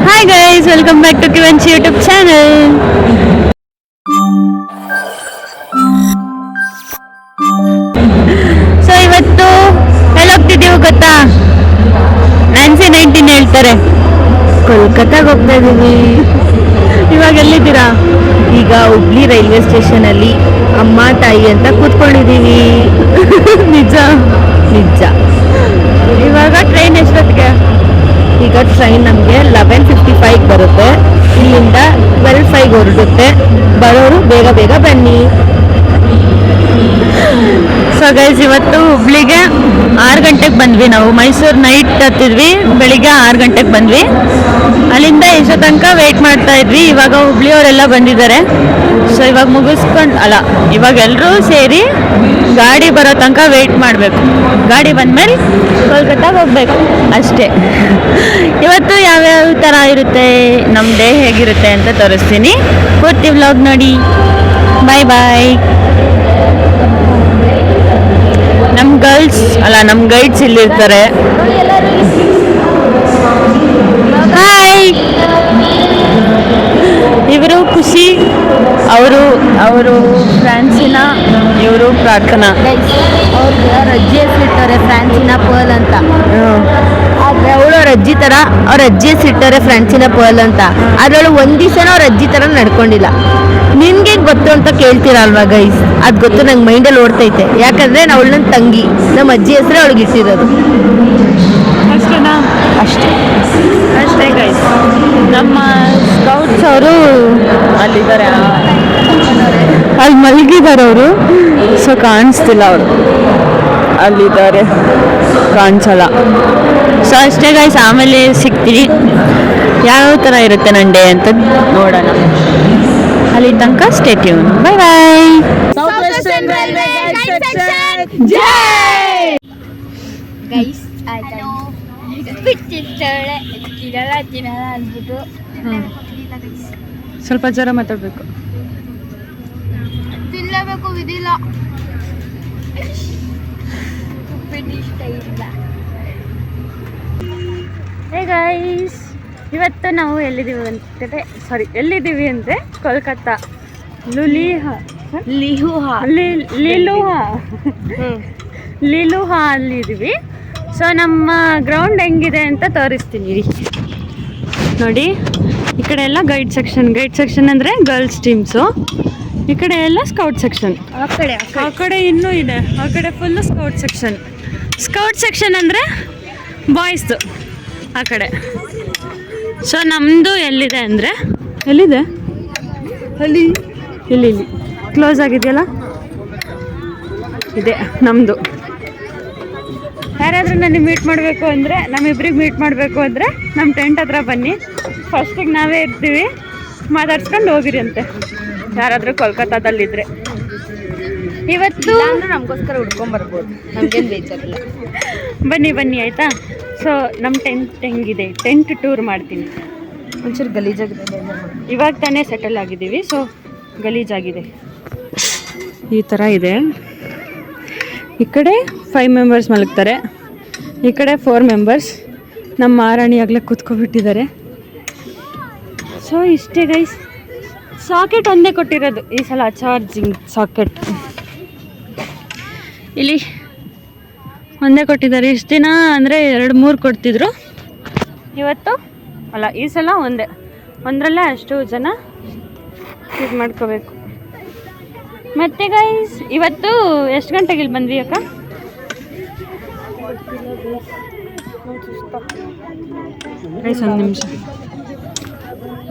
Hi guys, welcome back to Kivanchi YouTube channel. So ಇವತ್ತು ಎಲ್ಲಿ ಹೋಗ್ತಿದ್ದೀವಿ ಗೊತ್ತಾ? ನ್ಯಾನ್ಸಿ 19 ಹೇಳ್ತಾರೆ. ಕೋಲ್ಕತ್ತಾಗ ಹೋಗ್ತಾ ಇದ್ದೀವಿ. ಇವಾಗ ಎಲ್ಲಿದ್ದೀರಾ? ಈಗ ಹುಬ್ಳಿ ರೈಲ್ವೆ ಸ್ಟೇಷನ್ ಅಲ್ಲಿ ಅಮ್ಮ ತಾಯಿ ಅಂತ ಕೂತ್ಕೊಂಡಿದ್ದೀವಿ. ನಿಜ ನಿಜ. ಇವಾಗ ಟ್ರೈನ್ ಎಷ್ಟೊತ್ತಿಗೆ? ಈಗ ಟ್ರೈನ್ ನಮಗೆ 11:55 ಬರುತ್ತೆ. ಇಲ್ಲಿಂದ 12:05 ಹೊರಡುತ್ತೆ. ಬರೋರು ಬೇಗ ಬೇಗ ಬನ್ನಿ. ಸೊ ಗೈಸ್ ಇವತ್ತು ಹುಬ್ಳಿಗೆ 6 ಗಂಟೆಗೆ ಬಂದ್ವಿ. ನಾವು ಮೈಸೂರು ನೈಟ್ ಹತ್ತಿದ್ವಿ, ಬೆಳಿಗ್ಗೆ 6 ಗಂಟೆಗೆ ಬಂದ್ವಿ. ಅಲ್ಲಿಂದ ಇಷ್ಟೋ ತನಕ ವೇಟ್ ಮಾಡ್ತಾ ಇದ್ವಿ. ಇವಾಗ ಹುಬ್ಳಿಯವರೆಲ್ಲ ಬಂದಿದ್ದಾರೆ. ಸೊ ಇವಾಗ ಇವಾಗ ಎಲ್ಲರೂ ಸೇರಿ ಗಾಡಿ ಬರೋ ತನಕ ವೇಟ್ ಮಾಡಬೇಕು. ಗಾಡಿ ಬಂದಮೇಲೆ ಕೋಲ್ಕತ್ತಾಗೆ ಹೋಗ್ಬೇಕು ಅಷ್ಟೇ. ಇವತ್ತು ಯಾವ್ಯಾವ ಥರ ಇರುತ್ತೆ, ನಮ್ಮ ಡೇ ಹೇಗಿರುತ್ತೆ ಅಂತ ತೋರಿಸ್ತೀನಿ. ಪೂರ್ತಿ ವ್ಲಾಗ್ ನೋಡಿ. ಬಾಯ್ ಬಾಯ್. ನಮ್ಮ ಗೈಡ್ಸ್ ಇಲ್ಲಿರ್ತಾರೆ. ಹಾಯ್, ಇವರು ಖುಷಿ, ಅವರು ಫ್ರಾನ್ಸಿನ, ಇವರು ಪ್ರಾರ್ಥನಾ. ಅವ್ರಿಗೆ ಅವ್ರ ಅಜ್ಜಿ ಹೆಸರಿಟ್ಟವ್ರೆ ಫ್ರಾನ್ಸಿನ ಪರ್ಲ್ ಅಂತ. ಆದ್ರೆ ಅವಳು ಅವ್ರ ಅಜ್ಜಿ ತರ ಅವ್ರ ಅಜ್ಜಿ ಹೆಸರಿಟ್ಟವ್ರೆ ಫ್ರಾನ್ಸಿನ ಪರ್ಲ್ ಅಂತ. ಆದ್ರೆ ಅವಳು ಒಂದ್ ದಿವಸನೂ ಅವ್ರ ಅಜ್ಜಿ ತರ ನಡ್ಕೊಂಡಿಲ್ಲ. ನಿನ್ಗೆ ಗೊತ್ತು ಅಂತ ಕೇಳ್ತೀರಲ್ವಾ ಗೈಸ್? ಅದ್ ಗೊತ್ತು, ನಂಗೆ ಮೈಂಡಲ್ಲಿ ಓಡ್ತೈತೆ. ಯಾಕಂದ್ರೆ ಅವಳು ನನ್ನ ತಂಗಿ, ನಮ್ಮ ಅಜ್ಜಿ ಹೆಸರು ಅವಳಿಗೆ ಇಟ್ಟಿರೋದು. ಅಷ್ಟೇನಾ? ಅಷ್ಟೇ ಗೈಸ್. ನಮ್ಮ ಸ್ಕೌಟ್ಸ್ ಅವರು ಅಲ್ಲಿದ್ದಾರೆ, ಅಲ್ಲಿ ಮಲಗಿದ್ದಾರೆ ಅವರು. ಸೊ ಕಾಣಿಸ್ತಿಲ್ಲ, ಅವರು ಅಲ್ಲಿದ್ದಾರೆ, ಕಾಣಿಸಲ್ಲ. ಸೊ ಅಷ್ಟೇ ಗೈಸ್, ಆಮೇಲೆ ಸಿಗ್ತೀವಿ. ಯಾವ ಥರ ಇರುತ್ತೆ ನನ್ನ ಡೇ ಅಂತ ನೋಡೋಣ. ಅಲ್ಲಿ ತನಕ ಸ್ಟೇ ಟ್ಯೂನ್. ಬಾಯ್ ಬಾಯ್. ಗೈಸ್ ಆಯ್ತು, ಅಂದ್ಬಿಟ್ಟು ಸ್ವಲ್ಪ ಜರ ಮಾತಾಡಬೇಕು. ತಿನ್ನಲೇಬೇಕು, ವಿಧಿಲ್ಲ. ಇಷ್ಟ ಇಲ್ಲ. ಹೇ ಗೈಸ್, ಇವತ್ತು ನಾವು ಎಲ್ಲಿದ್ದೀವಿ ಅಂದರೆ ಕೋಲ್ಕತ್ತಾ ಲಿಲುಹಾ ಅಲ್ಲಿದ್ದೀವಿ. ಸೊ ನಮ್ಮ ಗ್ರೌಂಡ್ ಹೆಂಗಿದೆ ಅಂತ ತೋರಿಸ್ತೀನಿ ರೀ. ನೋಡಿ, ಈ ಕಡೆ ಎಲ್ಲ ಗೈಡ್ ಸೆಕ್ಷನ್ ಅಂದರೆ ಗರ್ಲ್ಸ್ ಟೀಮ್ಸು. ಈ ಕಡೆ ಎಲ್ಲ ಸ್ಕೌಟ್ ಸೆಕ್ಷನ್. ಆ ಕಡೆ ಇನ್ನೂ ಇದೆ, ಆ ಕಡೆ ಫುಲ್ಲು ಸ್ಕೌಟ್ ಸೆಕ್ಷನ್ ಅಂದರೆ ಬಾಯ್ಸ್ದು ಆ ಕಡೆ. ಸೊ ನಮ್ಮದು ಎಲ್ಲಿದೆ ಅಂದರೆ ಎಲ್ಲಿದೆ, ಇಲ್ಲಿ ಕ್ಲೋಸ್ ಆಗಿದೆಯಲ್ಲ, ಇದೆ ನಮ್ಮದು. ಯಾರಾದರೂ ನನಗೆ ಮೀಟ್ ಮಾಡಬೇಕು ಅಂದರೆ, ನಮ್ಮಿಬ್ರಿಗೆ ಮೀಟ್ ಮಾಡಬೇಕು ಅಂದರೆ ನಮ್ಮ ಟೆಂಟ್ ಹತ್ರ ಬನ್ನಿ. ಫಸ್ಟಿಗೆ ನಾವೇ ಇರ್ತೀವಿ, ಮಾತಾಡ್ಸ್ಕೊಂಡು ಹೋಗಿರಿ ಅಂತೆ ಯಾರಾದರೂ ಕೋಲ್ಕತ್ತಾದಲ್ಲಿದ್ದರೆ. ಇವತ್ತು ನಮಗೋಸ್ಕರ ಹುಡ್ಕೊಂಬರ್ಬೋದು, ನಮಗೇನು ಬೇಜಾರಿಲ್ಲ. ಬನ್ನಿ ಆಯಿತಾ? ಸೊ ನಮ್ಮ ಟೆಂಟ್ ಹೆಂಗಿದೆ, ಟೆಂಟ್ ಟೂರ್ ಮಾಡ್ತೀನಿ. ಒಂಚೂರು ಗಲೀಜಾಗಿದೆ, ಇವಾಗ ತಾನೇ ಸೆಟಲ್ ಆಗಿದ್ದೀವಿ. ಸೊ ಗಲೀಜಾಗಿದೆ, ಈ ಥರ ಇದೆ. ಈ ಕಡೆ 5 ಮೆಂಬರ್ಸ್ ಮಲಗ್ತಾರೆ, ಈ ಕಡೆ 4 ಮೆಂಬರ್ಸ್. ನಮ್ಮ ಮಹಾರಾಣಿ ಆಗಲೇ ಕೂತ್ಕೊಬಿಟ್ಟಿದ್ದಾರೆ. ಸೊ ಇಷ್ಟೇ ಗೈಸ್. ಸಾಕೆಟ್ ಒಂದೇ ಕೊಟ್ಟಿರೋದು ಈ ಸಲ, ಚಾರ್ಜಿಂಗ್ ಸಾಕೆಟ್ ಇಲ್ಲಿ ಒಂದೇ ಕೊಟ್ಟಿದ್ದಾರೆ. ಇಷ್ಟು ದಿನ ಅಂದರೆ 2-3 ಕೊಡ್ತಿದ್ರು, ಇವತ್ತು ಅಲ್ಲ, ಈ ಸಲ ಒಂದರಲ್ಲೇ ಅಷ್ಟು ಜನ ಇದು ಮಾಡ್ಕೋಬೇಕು. ಮತ್ತೆ ಗೈಸ್, ಇವತ್ತು ಎಷ್ಟು ಗಂಟೆಗೆ ಇಲ್ಲಿ ಬಂದ್ವಿ ಅಕ್ಕ? ಗೈಸ್ ಒಂದು ನಿಮಿಷ.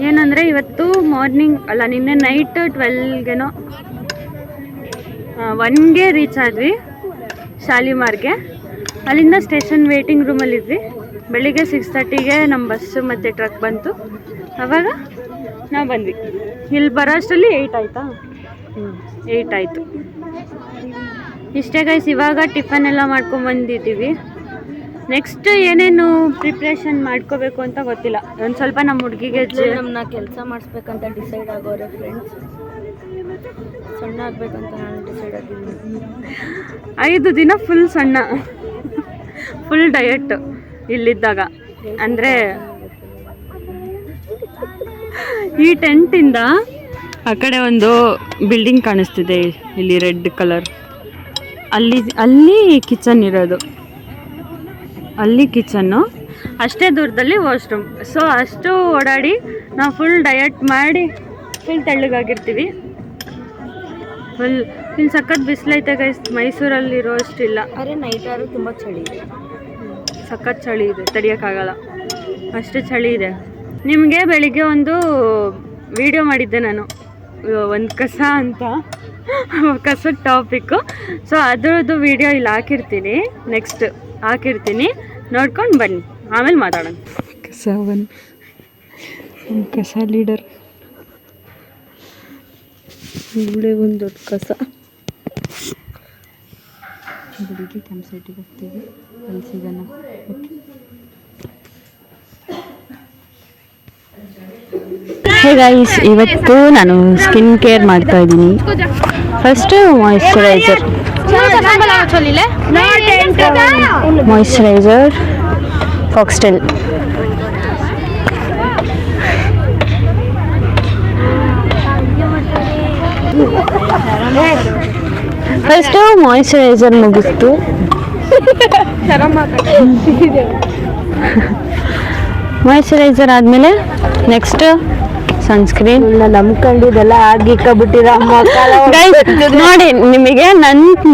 ಏನಂದರೆ ಇವತ್ತು ಮಾರ್ನಿಂಗ್ ಅಲ್ಲ, ನಿನ್ನೆ ನೈಟ್ 12ಗೇನೋ 1ಗೆ ರೀಚ್ ಆದ್ವಿ ಶಾಲಿಮಾರ್ಗೆ. ಅಲ್ಲಿಂದ ಸ್ಟೇಷನ್ ವೇಟಿಂಗ್ ರೂಮಲ್ಲಿದ್ವಿ. ಬೆಳಿಗ್ಗೆ 6:30ಗೆ ನಮ್ಮ ಬಸ್ಸು ಮತ್ತು ಟ್ರಕ್ ಬಂತು. ಆವಾಗ ನಾವು ಬಂದ್ವಿ. ಇಲ್ಲಿ ಬರೋ ಅಷ್ಟರಲ್ಲಿ 8 ಆಯಿತಾ? 8 ಆಯಿತು. ಇಷ್ಟೇ ಗೈಸ್. ಇವಾಗ ಟಿಫನ್ ಎಲ್ಲ ಮಾಡ್ಕೊಂಬಂದಿದ್ದೀವಿ. ನೆಕ್ಸ್ಟ್ ಏನೇನು ಪ್ರಿಪ್ರೇಷನ್ ಮಾಡ್ಕೋಬೇಕು ಅಂತ ಗೊತ್ತಿಲ್ಲ. ಒಂದು ಸ್ವಲ್ಪ ನಮ್ಮ ಹುಡುಗಿಗೆ ನಮ್ಮನ್ನ ಕೆಲಸ ಮಾಡಿಸ್ಬೇಕಂತ ಡಿಸೈಡ್ ಆಗೋರೆ ಫ್ರೆಂಡ್ಸ್. ಸಣ್ಣ ಆಗಬೇಕಂತ ನಾನು ಡಿಸೈಡ್ ಆಗಿದ್ದೀನಿ. 5 ದಿನ ಫುಲ್ ಸಣ್ಣ, ಫುಲ್ ಡಯಟ್ ಇಲ್ಲಿದ್ದಾಗ. ಅಂದರೆ ಈ ಟೆಂಟಿಂದ ಆ ಕಡೆ ಒಂದು ಬಿಲ್ಡಿಂಗ್ ಕಾಣಿಸ್ತಿದೆ ಇಲ್ಲಿ ರೆಡ್ ಕಲರ್. ಅಲ್ಲಿ ಕಿಚನ್ ಇರೋದು, ಅಲ್ಲಿ ಕಿಚನ್ನು, ಅಷ್ಟೇ ದೂರದಲ್ಲಿ ವಾಶ್ರೂಮ್. ಸೊ ಅಷ್ಟು ಓಡಾಡಿ ನಾವು ಫುಲ್ ಡಯಟ್ ಮಾಡಿ ಫುಲ್ ತೆಳ್ಳಗಾಗಿರ್ತೀವಿ. ಇಲ್ಲಿ ಸಖತ್ ಬಿಸಿಲೈತೆ ಗೈಸ್, ಮೈಸೂರಲ್ಲಿರೋ ಅಷ್ಟಿಲ್ಲ. ಅರೆ ನೈಟ್ ಆದ್ರೂ ತುಂಬ ಚಳಿ ಇದೆ, ಸಖತ್ ಚಳಿ ಇದೆ, ತಡಿಯೋಕ್ಕಾಗಲ್ಲ ಅಷ್ಟೇ ಚಳಿ ಇದೆ. ನಿಮಗೆ ಬೆಳಿಗ್ಗೆ ಒಂದು ವಿಡಿಯೋ ಮಾಡಿದ್ದೆ ನಾನು, ಒಂದು ಕಸ ಅಂತ, ಕಸದ ಟಾಪಿಕ್ಕು. ಸೊ ಅದರದ್ದು ವಿಡಿಯೋ ಇಲ್ಲಿ ಹಾಕಿರ್ತೀನಿ, ನೆಕ್ಸ್ಟ್ ಹಾಕಿರ್ತೀನಿ, ನೋಡ್ಕೊಂಡು ಬನ್ನಿ, ಆಮೇಲೆ ಮಾತಾಡೋಣ. ಕಸ ಲೀಡರ್ ಇವಳೆ ಒಂದು ದೊಡ್ಡ ಕಸ. ಬೆಳಿಗ್ಗೆ ಕ್ಯಾಂಪ್ ಸೈಟಿಗೆ ಹೋಗ್ತೀವಿ, ಅಲ್ಲಿ ಸಿಗೋಣ. ಹೇ ಗೈಸ್, ಇವತ್ತು ನಾನು ಸ್ಕಿನ್ ಕೇರ್ ಮಾಡ್ತಾ ಇದ್ದೀನಿ. First moisturiser, Foxtale. First moisturiser ಮುಗಿಸ್ತು, ಮಾಯಿಶ್ಚರೈಸರ್ ಆದಮೇಲೆ ನೆಕ್ಸ್ಟ್ ಸನ್ಸ್ಕ್ರೀನ್. ನಂಬ್ಕೊಂಡಿದ್ದೆಲ್ಲ ಆಗಿಕ್ಕಾಬಿಟ್ಟಿರ ನೋಡಿ, ನಿಮಗೆ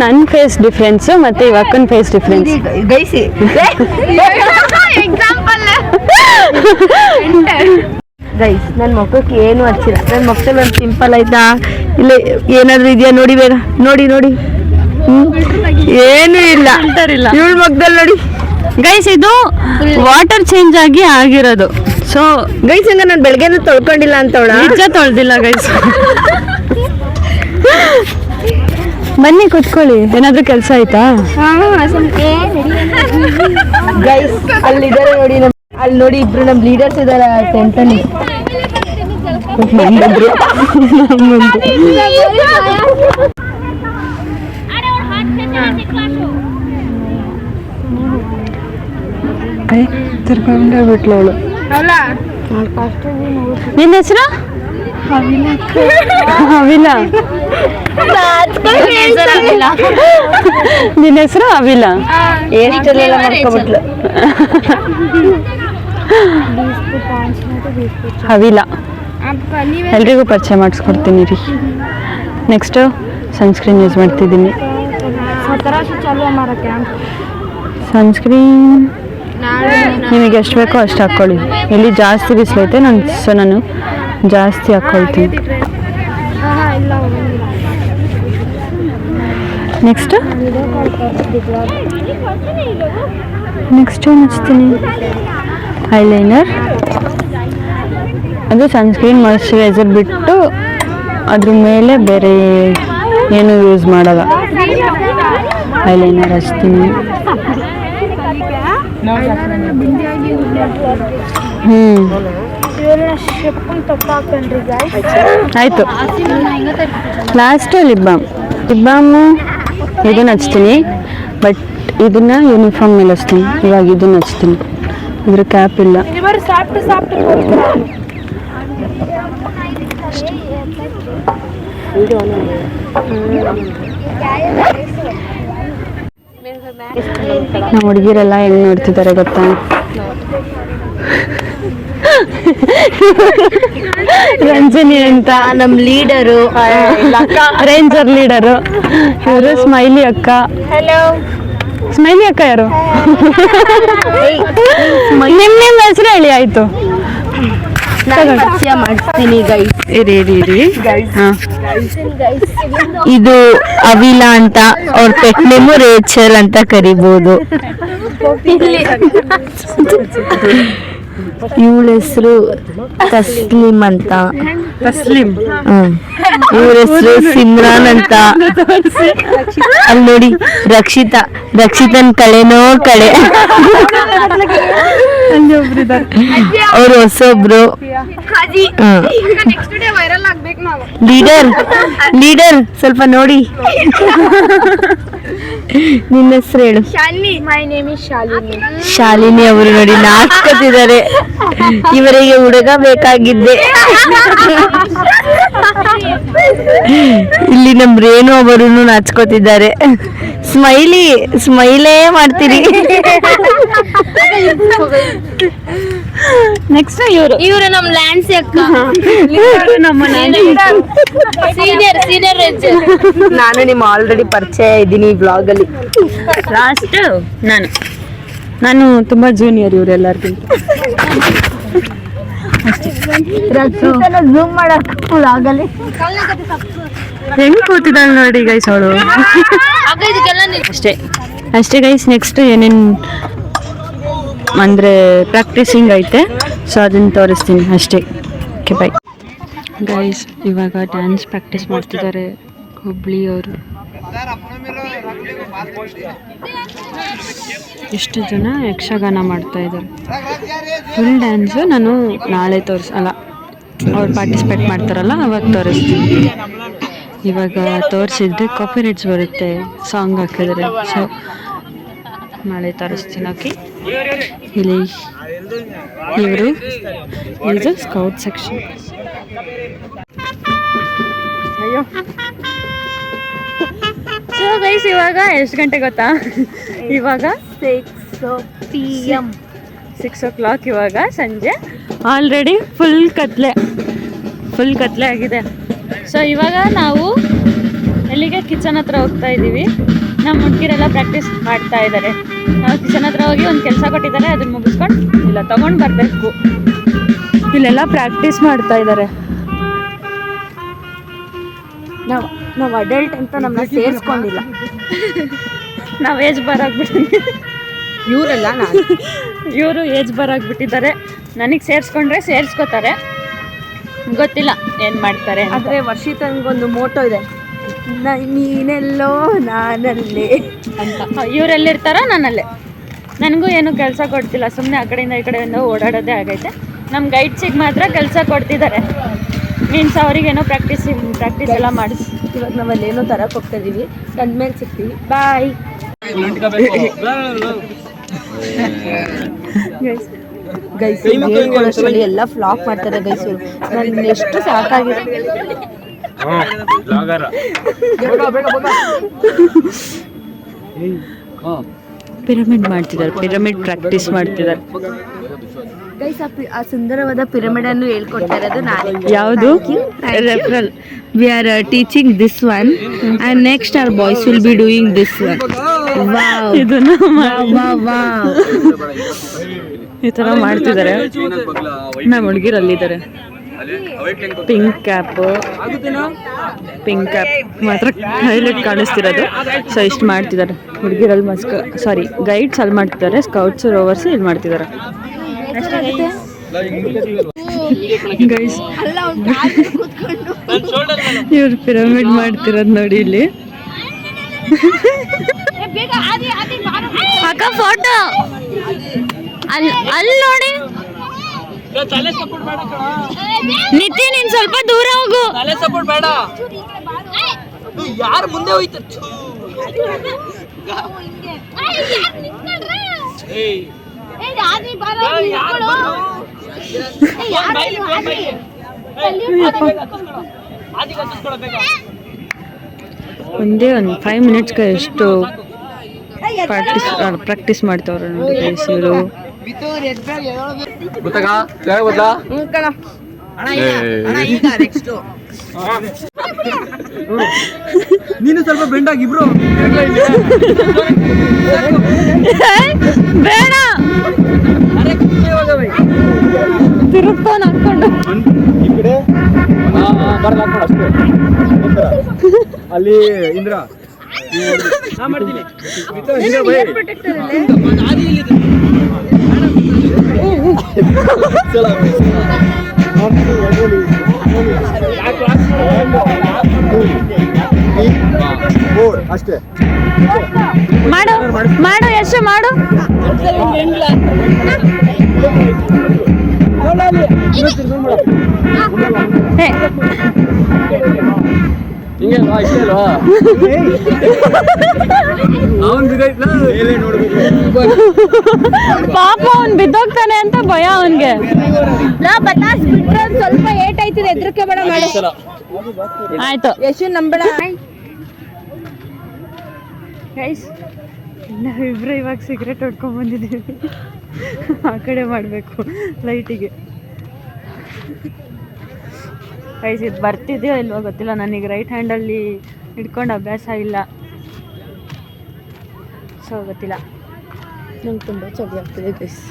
ನನ್ನ ಫೇಸ್ ಡಿಫ್ರೆನ್ಸು ಮತ್ತು ಇವಕ್ಕನ ಫೇಸ್ ಡಿಫ್ರೆನ್ಸ್. ಗೈಸಿ ಗೈಸ್, ನನ್ನ ಮುಖಕ್ಕೆ ಏನು ಹಚ್ಚಿಲ್ಲ. ನನ್ನ ಮುಖದಲ್ಲಿ ಒಂದು ಸಿಂಪಲ್ ಆಯ್ತಾ, ಇಲ್ಲ ಏನಾದ್ರು ಇದೆಯಾ ನೋಡಿ, ಬೇಗ ನೋಡಿ ನೋಡಿ, ಏನು ಇಲ್ಲ ಇವಳ ಮುಖದಲ್ಲಿ ನೋಡಿ ಗೈಸ್. ಇದು ವಾಟರ್ ಚೇಂಜ್ ಆಗಿ ಆಗಿರೋದು. ಸೊ ಗೈಸ್, ಹಂಗ ನಾನು ಬೆಳಗ್ಗೆನೂ ತೊಳ್ಕೊಂಡಿಲ್ಲ ಅಂತವಳ, ನಿಜ ತೊಳ್ದಿಲ್ಲ ಗೈಸ್. ಬನ್ನಿ ಕುತ್ಕೊಳ್ಳಿ, ಏನಾದ್ರೂ ಕೆಲಸ ಆಯ್ತಾ ಗೈಸ್? ಅಲ್ಲಿದ್ದಾರೆ ನೋಡಿ, ಅಲ್ಲಿ ನೋಡಿ ಇಬ್ರು ನಮ್ ಲೀಡರ್ಸ್ ಇದಾರೆ ಟೆಂಟಲ್ಲಿ. ತಿರ್ಕೊಂಡೇ ಬಿಟ್ಲು ಅವಳು. ನಿನ್ನ ಹೆಸರು ಅವಿಲ? ನಿನ್ನ ಹೆಸರು ಅವಿಲ? ಎಷ್ಟೆಲ್ಲ ಮಾಡ್ಕೊಬಿಟ್ಲು. ಅವಿಲ ಎಲ್ರಿಗೂ ಪರಿಚಯ ಮಾಡಿಸ್ಕೊಡ್ತೀನಿ ರೀ. ನೆಕ್ಸ್ಟು ಸನ್ಸ್ಕ್ರೀನ್ ಯೂಸ್ ಮಾಡ್ತಿದ್ದೀನಿ. ಸನ್ಸ್ಕ್ರೀನ್ ನಿಮಗೆ ಎಷ್ಟು ಬೇಕೋ ಅಷ್ಟು ಹಾಕ್ಕೊಳ್ಳಿ. ಇಲ್ಲಿ ಜಾಸ್ತಿ ಬಿಸಿಲೈತೆ, ನಾನು ಜಾಸ್ತಿ ಹಾಕ್ಕೊಳ್ತೀನಿ. ನೆಕ್ಸ್ಟ್ ಏನು ಹಚ್ತೀನಿ? ಐಲೈನರ್. ಅದು ಸನ್ಸ್ಕ್ರೀನ್ ಮಾಯಿಶ್ಚರೈಸರ್ ಬಿಟ್ಟು ಅದ್ರ ಮೇಲೆ ಬೇರೆ ಏನು ಯೂಸ್ ಮಾಡಲ್ಲ. ಐಲೈನರ್ ಹಚ್ತೀನಿ. ಆಯಿತು. ಲಾಸ್ಟು ಲಿಪ್ ಬಾಮು ಇದನ್ನ ಹಚ್ತೀನಿ, ಬಟ್ ಇದನ್ನ ಯೂನಿಫಾರ್ಮ್ ಮೇಲೆ ಹಚ್ತೀನಿ. ಇವಾಗ ಇದನ್ನ ಹಚ್ತೀನಿ, ಇದ್ರ ಕ್ಯಾಪ್ ಇಲ್ಲ. ನಮ್ಮ ಹುಡುಗಿರೆಲ್ಲ ಹೆಂಗ್ ನೋಡ್ತಿದ್ದಾರೆ ಗೊತ್ತಾ? ರಂಜನಿ ಅಂತ ನಮ್ ಲೀಡರು, ರೇಂಜರ್ ಲೀಡರು ಇವರು. ಸ್ಮೈಲಿ ಅಕ್ಕ. ಸ್ಮೈಲಿ ಅಕ್ಕ ಯಾರು? ನಿಮ್ಮ ಹೆಸರು ಹೇಳಿ ಆಯ್ತು. ಮಾಡಿಸ್ತೀನಿ ಗೈಸ್. ಇರಿ ಇದು ಅವಿಲಾ ಅಂತ, ಅವ್ರ ಪೆಟ್ ನೇಮು ರೇಚಲ್ ಅಂತ ಕರಿಬಹುದು. ಇವಳ ಹೆಸರು ತಸ್ಲಿಂ ಅಂತ. ತಸ್ಲಿಂ. ಇವ್ರ ಹೆಸರು ಸಿಮ್ರಾನ್ ಅಂತ. ಅಲ್ಲಿ ನೋಡಿ ರಕ್ಷಿತನ್ ಕಳೆನೋ ಕಳೆ. ಅವ್ರು ಹೊಸೊಬ್ರು. ಲೀಡರ್ ಸ್ವಲ್ಪ ನೋಡಿ. ನಿನ್ನ ಹೆಸರು ಹೇಳು. ಶಾಲಿನಿ ಅವರು ನೋಡಿ ನಾಚ್ಕೋತಿದ್ದಾರೆ. ಇವರಿಗೆ ಹುಡುಗ ಬೇಕಾಗಿದ್ದೆ. ಇಲ್ಲಿ ನಮ್ ರೇಣು ಅವರು ನಾಚ್ಕೋತಿದ್ದಾರೆ. ಸ್ಮೈಲೇ ಮಾಡ್ತೀರಿ. ನೆಕ್ಸ್ಟ್ ಇವರು ನಮ್ ಲ್ಯಾನ್ಸಿ ಅಕ್ಕ ನಮ್ಮ ಸೀನಿಯರ್ ನಾನು ನಿಮ್ಮ ಆಲ್ರೆಡಿ ಪರಿಚಯ ಇದ್ದೀನಿ ಈ ಬ್ಲಾಗ್ ಅಲ್ಲಿ. ಲಾಸ್ಟ್ ನಾನು ತುಂಬಾ ಜೂನಿಯರ್ ಇವರೆಲ್ಲರಿಗಿಂತ. ಝೂಮ್ ಮಾಡಕ್ ಬ್ಲಾಗ್ ಅಲ್ಲಿ ಹೆಂಗ್ ಕೂತಿದ್ದಾಳೆ ನೋಡಿ ಗೈಸ್ ಅವಳು. ಅಷ್ಟೇ ಗೈಸ್. ನೆಕ್ಸ್ಟ್ ಏನೇನು ಅಂದರೆ ಪ್ರಾಕ್ಟೀಸಿಂಗ್ ಐತೆ, ಸೊ ಅದನ್ನು ತೋರಿಸ್ತೀನಿ ಅಷ್ಟೇ. Okay bye guys. ಇವಾಗ ಡ್ಯಾನ್ಸ್ ಪ್ರಾಕ್ಟೀಸ್ ಮಾಡ್ತಿದ್ದಾರೆ ಹುಬ್ಳಿಯವರು. ಎಷ್ಟು ಜನ ಯಕ್ಷಗಾನ ಮಾಡ್ತಾ ಇದ್ದಾರೆ. ಫುಲ್ ಡ್ಯಾನ್ಸು ನಾನು ನಾಳೆ ಅವ್ರು ಪಾರ್ಟಿಸಿಪೇಟ್ ಮಾಡ್ತಾರಲ್ಲ ಅವಾಗ ತೋರಿಸ್ತೀನಿ. ಇವಾಗ ತೋರಿಸಿದ್ರೆ ಕಾಪಿರೈಟ್ಸ್ ಬರುತ್ತೆ, ಸಾಂಗ್ ಹಾಕಿದ್ರೆ. ಸೊ ನಾಳೆ ತೋರಿಸ್ತೀನಿ. ಓಕೆ, ಇಲ್ಲಿ ಇದು ಸ್ಕೌಟ್ ಸೆಕ್ಷನ್. ಅಯ್ಯೋ ಸೊ ಗೈಸ್, ಇವಾಗ ಎಷ್ಟು ಗಂಟೆ ಗೊತ್ತಾ? ಇವಾಗ 6 PM 6 o'clock. ಇವಾಗ ಸಂಜೆ ಆಲ್ರೆಡಿ ಫುಲ್ ಕತ್ಲೆ ಆಗಿದೆ. ಸೊ ಇವಾಗ ನಾವು ಎಲ್ಲಿಗೆ ಕಿಚನ್ ಹತ್ರ ಹೋಗ್ತಾ ಇದ್ದೀವಿ. ನಮ್ಮ ಹುಡುಗಿರೆಲ್ಲ ಪ್ರಾಕ್ಟೀಸ್ ಮಾಡ್ತಾ ಇದ್ದಾರೆ. ನಾವು ಕಿಚನ್ ಹತ್ರ ಹೋಗಿ ಒಂದು ಕೆಲಸ ಕೊಟ್ಟಿದ್ದಾರೆ, ಅದನ್ನ ಮುಗಿಸ್ಕೊಂಡು ಇಲ್ಲ ತಗೊಂಡು ಬರಬೇಕು. ಇಲ್ಲೆಲ್ಲ ಪ್ರಾಕ್ಟೀಸ್ ಮಾಡ್ತಾ ಇದ್ದಾರೆ. ನಾವು ಅಡಲ್ಟ್ ಅಂತ ನಮ್ಮನ್ನ ಸೇರಿಸ್ಕೊಂಡಿಲ್ಲ. ನಾವು ಏಜ್ ಬರಾಗ್ಬಿಟ್ಟಿದ್ದೀವಿ. ಇವರೆಲ್ಲ ಇವರು ಏಜ್ ಬರಾಗ್ಬಿಟ್ಟಿದ್ದಾರೆ. ನನಗೆ ಸೇರಿಸ್ಕೋತಾರೆ, ಗೊತ್ತಿಲ್ಲ ಏನು ಮಾಡ್ತಾರೆ. ಆದರೆ ವರ್ಷಿತನಿಗೊಂದು ಮೋಟೋ ಇದೆ, ನೀನೆಲ್ಲೋ ನಾನಲ್ಲೇ ಅಂತ. ಇವರೆಲ್ಲಿರ್ತಾರೋ ನಾನಲ್ಲೇ. ನನಗೂ ಏನು ಕೆಲಸ ಕೊಡ್ತಿಲ್ಲ, ಸುಮ್ಮನೆ ಆ ಕಡೆಯಿಂದ ಈ ಕಡೆಯಿಂದ ಓಡಾಡೋದೇ ಆಗೈತೆ. ನಮ್ಮ ಗೈಡ್ಸಿಗೆ ಮಾತ್ರ ಕೆಲಸ ಕೊಡ್ತಿದ್ದಾರೆ. ಮೀನ್ಸ್ ಅವರಿಗೇನೋ ಪ್ರಾಕ್ಟೀಸ್ ಎಲ್ಲ ಮಾಡಿಸಿ. ಇವಾಗ ನಾವಲ್ಲಿ ಏನೋ ತರಕ್ಕೆ ಹೋಗ್ತಾ ಇದೀವಿ. ಮೇಲೆ ಸಿಗ್ತೀವಿ. Bye guys. ಹೇಳ್ಕೊಳ್ಳೋಷ್ಟರಲ್ಲಿ ಎಲ್ಲ ಫ್ಲಾಪ್ ಮಾಡ್ತಾರೆ ಗೈಸ್. ನಾನು ಎಷ್ಟು ಸಾಕಾಗಿದೆ. ಪಿರಮಿಡ್ ಮಾಡ್ತಿದ್ದಾರೆ, ಪಿರಮಿಡ್ ಪ್ರಾಕ್ಟೀಸ್ ಮಾಡ್ತಿದ್ದಾರೆ ಗೈಸ್. ಆ ಸುಂದರವಾದ ಪಿರಮಿಡ್ ಅನ್ನು ಹೇಳ್ಕೊಡ್ತಾ ಇರೋದು ನಾನೇ. ಯಾವುದು? Referral. We are teaching this one and next our boys will be doing this one. Wow. ಇದನ್ನು wow. ಈ ಥರ ಮಾಡ್ತಿದ್ದಾರೆ. ನಮ್ಮ ಹುಡುಗಿರಲ್ಲಿದ್ದಾರೆ. ಪಿಂಕ್ ಕ್ಯಾಪ್ ಮಾತ್ರ ಹೈಲೈಟ್ ಕಾಣಿಸ್ತಿರೋದು. ಸೊ ಇಷ್ಟು ಮಾಡ್ತಿದ್ದಾರೆ ಹುಡುಗಿರಲ್ಲಿ. ಗೈಡ್ಸ್ ಅಲ್ಲಿ ಮಾಡ್ತಿದ್ದಾರೆ, ಸ್ಕೌಟ್ಸ್ ರೋವರ್ಸ್ ಇಲ್ಲಿ ಮಾಡ್ತಿದ್ದಾರೆ. ಗೈಸ್, ಇವ್ರು ಪಿರಮಿಡ್ ಮಾಡ್ತಿರೋದು ನೋಡಿ ಇಲ್ಲಿ. ಅಕ್ಕ ಫೋಟೋ ಅಲ್ಲಿ ನೋಡಿ. ನಿತಿನ್, ನೀನ್ ಸ್ವಲ್ಪ ದೂರ ಹೋಗು. ಯಾರು ಮುಂದೆ ಹೋಯ್ತು? ಒಂದೇ ಒಂದು 5 ಮಿನಿಟ್ಸ್ಗೆ ಎಷ್ಟು ಪ್ರಾಕ್ಟೀಸ್ ಮಾಡ್ತಾವ್ರೆ ನೋಡಿ ಗೈಸ್ ಇವರು. ನೀನು ಸ್ವಲ್ಪ ಬೆಂಡಾಗಿ ಇಬ್ರು ಬೇಡ ತಿರುಗ್ತಾನ ಹಾಕೊಂಡು ಈ ಕಡೆ ಬರ್ಲಾಕೊಂಡು ಅಷ್ಟೇ. ಅಲ್ಲಿ ಇಂದ್ರ ಮಾಡ್ತೀನಿ. ಅಷ್ಟೇ ಮಾಡು ಎಷ್ಟು ಮಾಡು. ಹಿಂಗೆ ಇಷ್ಟೇ ಅಲ್ವಾ ಅವನ್ ಬಿದ್ದೈತ್ಲ ಮೇಲೆ ನೋಡ್ಬೇಕು ಪಾಪ ಅವ್ನ್ ಬಿದ್ದೋಗ್ತಾನೆ ಅಂತ ಭಯ ಅವನ್ಗೆ. ಬತಾಸ್ ಬಿಟ್ರೆ ಒಂದ್ ಸ್ವಲ್ಪ ಏಟ್ ಆಯ್ತಿದೆ ಎದ್ರಕ್ಕೆ ಬೇಡ ಮಾಡಿ. ಆಯ್ತು ಯಶು ನಂಬಳ. ಗೈಸ್ ನಾವಿಬ್ರು ಇವಾಗ ಸಿಗರೇಟ್ ಹೊಡ್ಕೊಂಡ್ ಬಂದಿದ್ದೀವಿ. ಆ ಕಡೆ ಮಾಡಬೇಕು ಲೈಟಿಗೆ. ಗೈಸ್ ಇದು ಬರ್ತಿದೆಯೋ ಇಲ್ವೋ ಗೊತ್ತಿಲ್ಲ, ನನಗೆ ರೈಟ್ ಹ್ಯಾಂಡಲ್ಲಿ ಹಿಡ್ಕೊಂಡು ಅಭ್ಯಾಸ ಇಲ್ಲ, ಸೊ ಗೊತ್ತಿಲ್ಲ. ನಂಗೆ ತುಂಬ ಚಳಿ ಆಗ್ತಿದೆ ಗೈಸ್.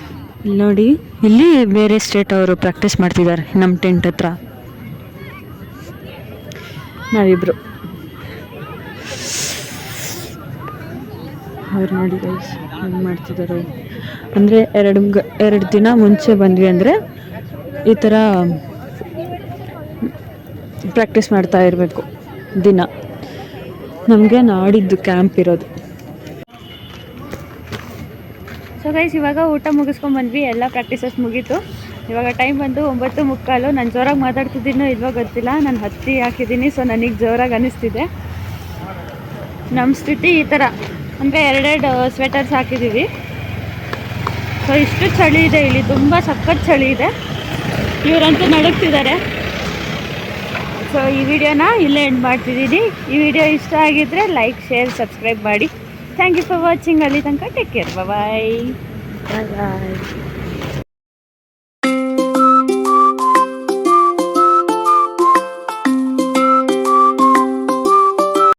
ಇಲ್ಲಿ ನೋಡಿ, ಇಲ್ಲಿ ಬೇರೆ ಸ್ಟೇಟ್ ಅವರು ಪ್ರಾಕ್ಟೀಸ್ ಮಾಡ್ತಿದ್ದಾರೆ ನಮ್ಮ ಟೆಂಟ್ ಹತ್ರ. ನಾವಿಬ್ರು ಅವ್ರು ನೋಡಿ ಗೈಸ್ ಹೆಂಗೆ ಮಾಡ್ತಿದ್ದಾರೆ ಅಂದರೆ ಎರಡು ದಿನ ಮುಂಚೆ ಬಂದ್ವಿ ಅಂದರೆ ಈ ಥರ ಪ್ರಾಕ್ಟೀಸ್ ಮಾಡ್ತಾ ಇರಬೇಕು ದಿನ. ನಮಗೆ ನಾಡಿದ್ದು ಕ್ಯಾಂಪ್ ಇರೋದು. ಸೊ ಗೈಸ್ ಇವಾಗ ಊಟ ಮುಗಿಸ್ಕೊಂಡು ಬಂದ್ವಿ, ಎಲ್ಲ ಪ್ರಾಕ್ಟೀಸಸ್ ಮುಗೀತು. ಇವಾಗ ಟೈಮ್ ಬಂದು 9:45. ನಾನು ಜೋರಾಗಿ ಮಾತಾಡ್ತಿದ್ದೀನೋ ಇಲ್ವೋ ಗೊತ್ತಿಲ್ಲ, ನಾನು ಹತ್ತಿ ಹಾಕಿದ್ದೀನಿ, ಸೊ ನನಗೆ ಜೋರಾಗಿ ಅನ್ನಿಸ್ತಿದೆ. ನಮ್ಮ ಸ್ಥಿತಿ ಈ ಥರ ಅಂದರೆ 2 ಸ್ವೆಟರ್ಸ್ ಹಾಕಿದ್ದೀವಿ. ಸೊ ಇಷ್ಟು ಚಳಿ ಇದೆ ಇಲ್ಲಿ, ತುಂಬ ಸಖತ್ ಚಳಿ ಇದೆ. ಇವರಂತೂ ನಡುಗ್ತಿದ್ದಾರೆ. ಸೊ ಈ ವಿಡಿಯೋನ ಇಲ್ಲೇ ಎಂಡ್ ಮಾಡ್ತಿದ್ದೀನಿ. ಈ ವಿಡಿಯೋ ಇಷ್ಟ ಆಗಿದ್ದರೆ ಲೈಕ್, ಶೇರ್, ಸಬ್ಸ್ಕ್ರೈಬ್ ಮಾಡಿ. Thank you for watching. ಅಲ್ಲಿ ತನಕ ಟೇಕ್ ಕೇರ್, ಬಾಯ್. ಬಾಯ್.